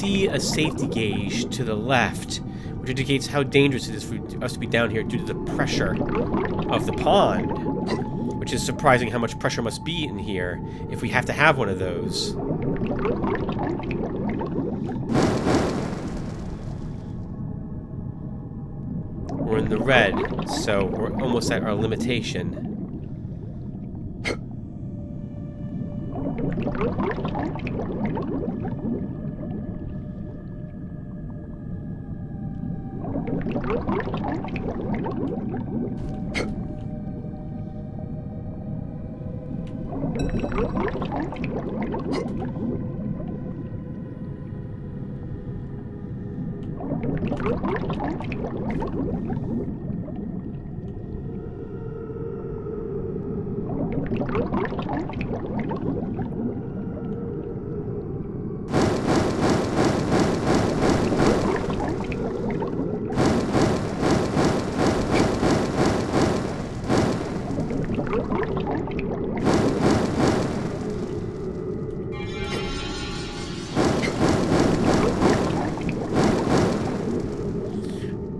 Speaker 1: see a safety gauge to the left, which indicates how dangerous it is for us to be down here due to the pressure of the pond, which is surprising how much pressure must be in here if we have to have one of those. We're in the red, so we're almost at our limitation.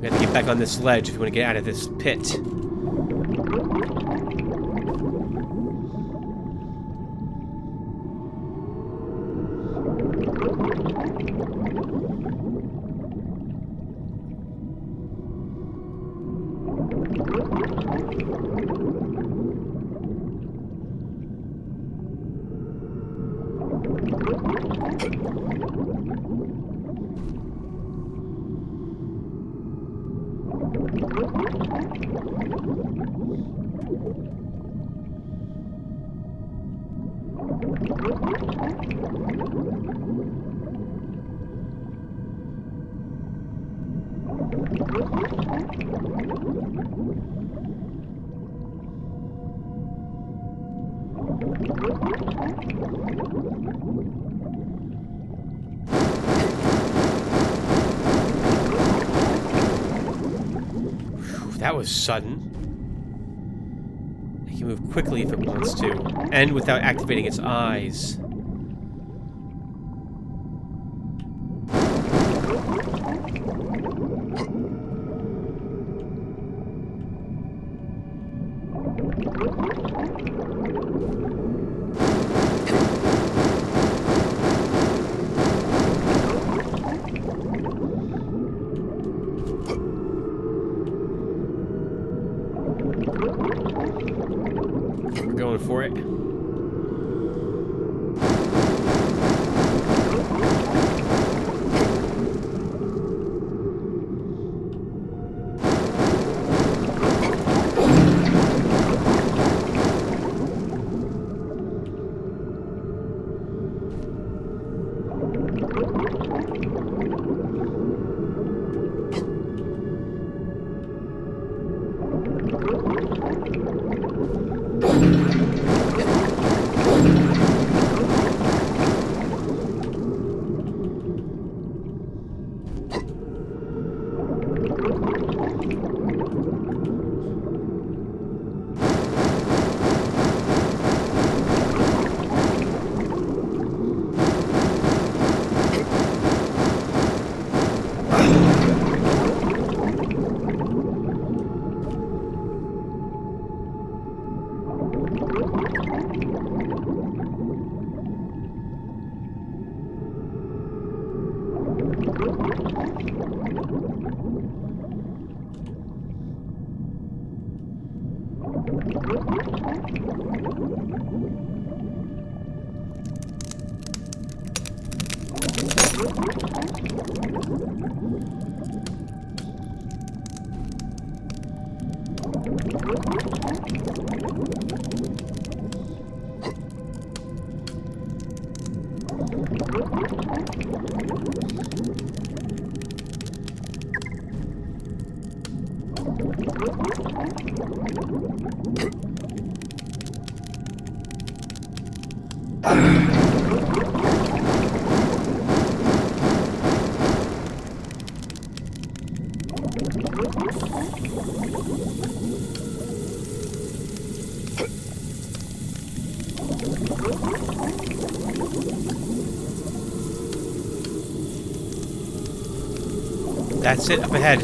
Speaker 1: We have to get back on this ledge if we want to get out of this pit. That was sudden. It can move quickly if it wants to, and without activating its eyes. We're going for it. That's it, up ahead.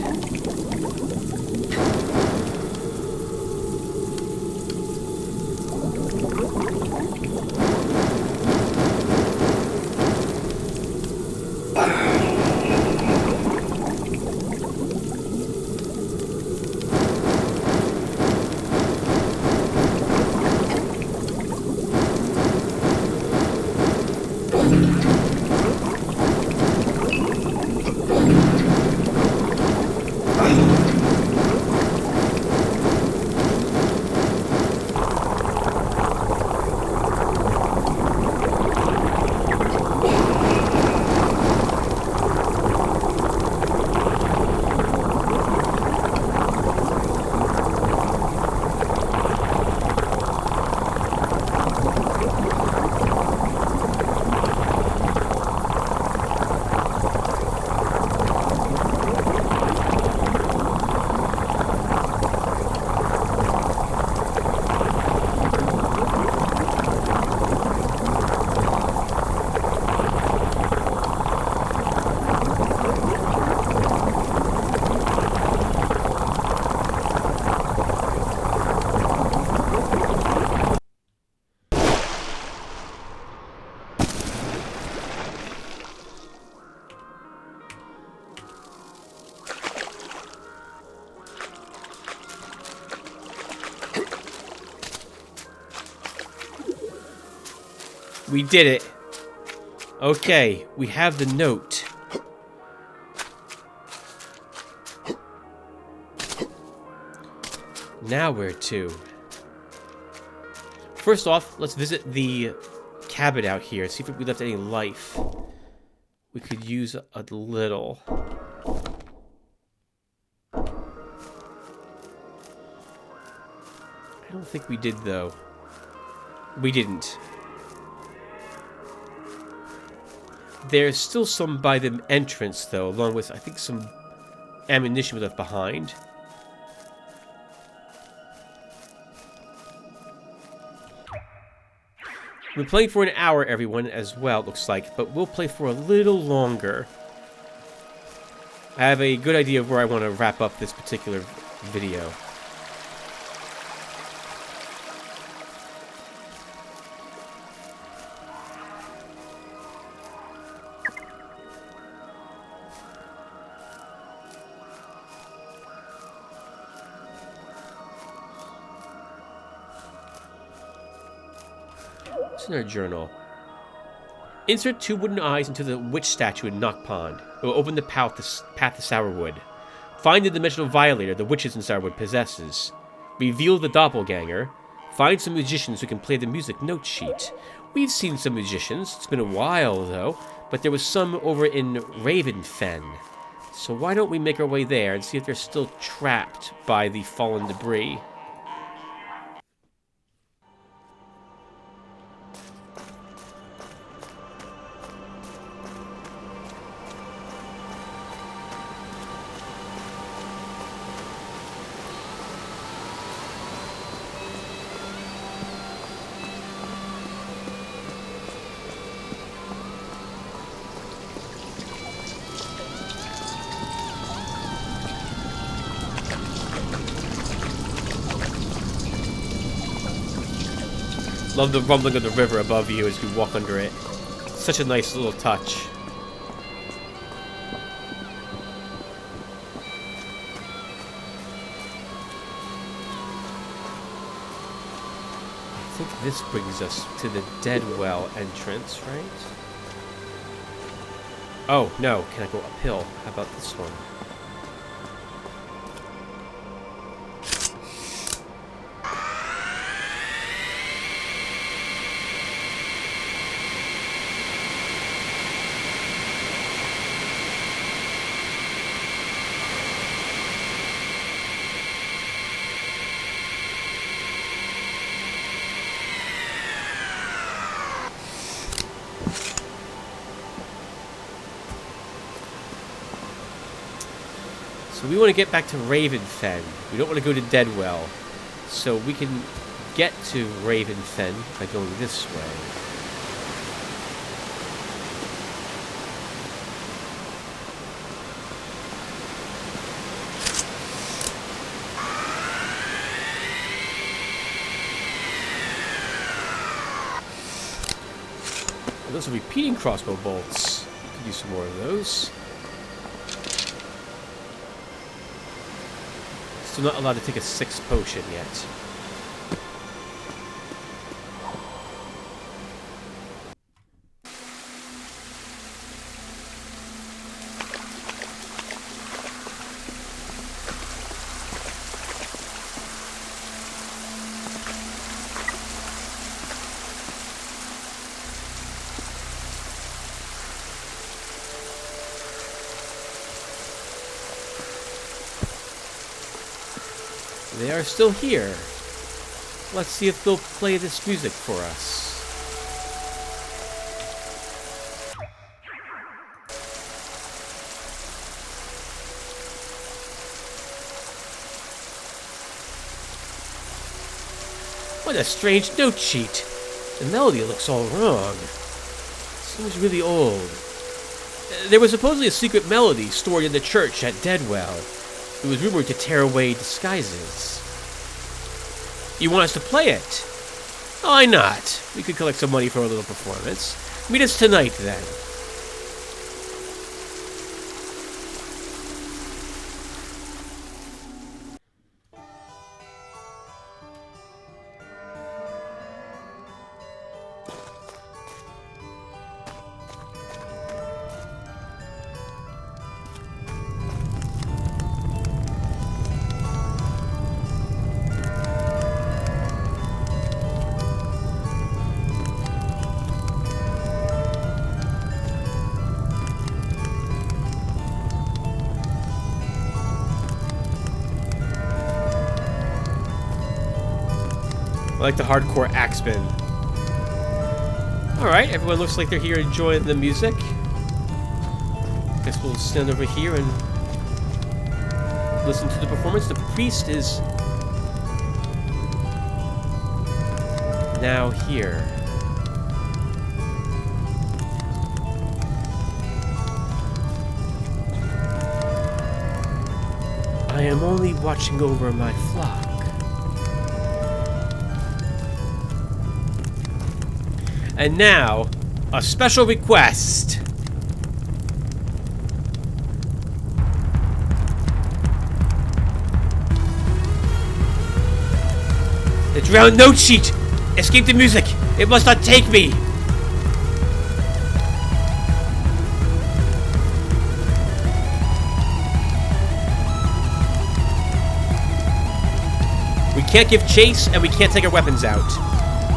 Speaker 1: We did it. Okay, we have the note. Now where to? First off, let's visit the cabin out here. See if we left any life. We could use a little. I don't think we did, though. We didn't. There's still some by the entrance, though, along with, I think, some ammunition we left behind. We're playing for an hour, everyone, as well, it looks like, but we'll play for a little longer. I have a good idea of where I want to wrap up this particular video. In our journal. Insert 2 wooden eyes into the witch statue in Knock Pond. It will open the path to Sourwood. Find the dimensional violator the witches in Sourwood possesses. Reveal the doppelganger. Find some musicians who can play the music note sheet. We've seen some musicians. It's been a while, though, but there was some over in Ravenfen. So why don't we make our way there and see if they're still trapped by the fallen debris. Love the rumbling of the river above you as you walk under it. Such a nice little touch. I think this brings us to the Deadwell entrance, right? Oh, no. Can I go uphill? How about this one? So we want to get back to Ravenfen. We don't want to go to Deadwell. So we can get to Ravenfen by going this way. Those are repeating crossbow bolts. Could use some more of those. Still not allowed to take a 6th potion yet. They are still here. Let's see if they'll play this music for us. What a strange note sheet. The melody looks all wrong. Seems really old. There was supposedly a secret melody stored in the church at Deadwell. It was rumored to tear away disguises. You want us to play it? Why not? We could collect some money for a little performance. Meet us tonight, then. I like the hardcore axeman. Alright, everyone looks like they're here enjoying the music. Guess we'll stand over here and listen to the performance. The priest is now here. I am only watching over my flock. And now, a special request. The drowned note sheet! Escape the music! It must not take me! We can't give chase, and we can't take our weapons out.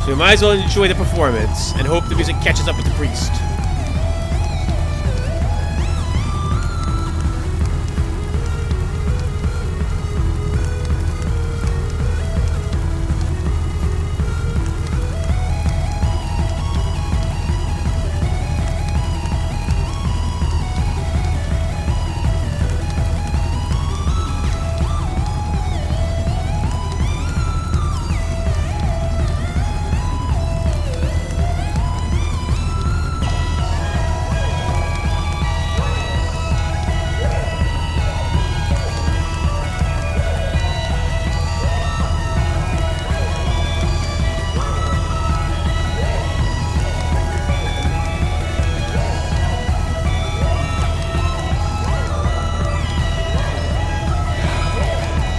Speaker 1: So we might as well enjoy the performance, and hope the music catches up with the priest.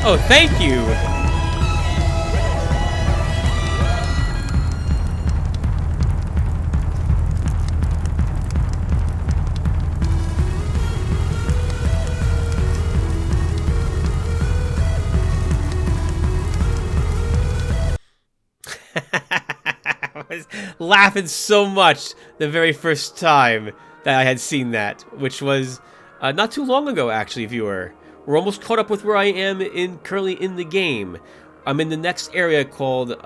Speaker 1: Oh, thank you! I was laughing so much the very first time that I had seen that, which was not too long ago, actually, viewer. We're almost caught up with where I am currently in the game. I'm in the next area called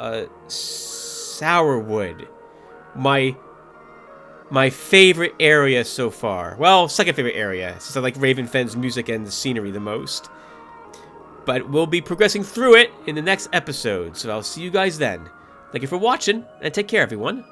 Speaker 1: Sourwood. My favorite area so far. Well, second favorite area, since I like Raven Fen's music and the scenery the most. But we'll be progressing through it in the next episode, so I'll see you guys then. Thank you for watching, and take care, everyone.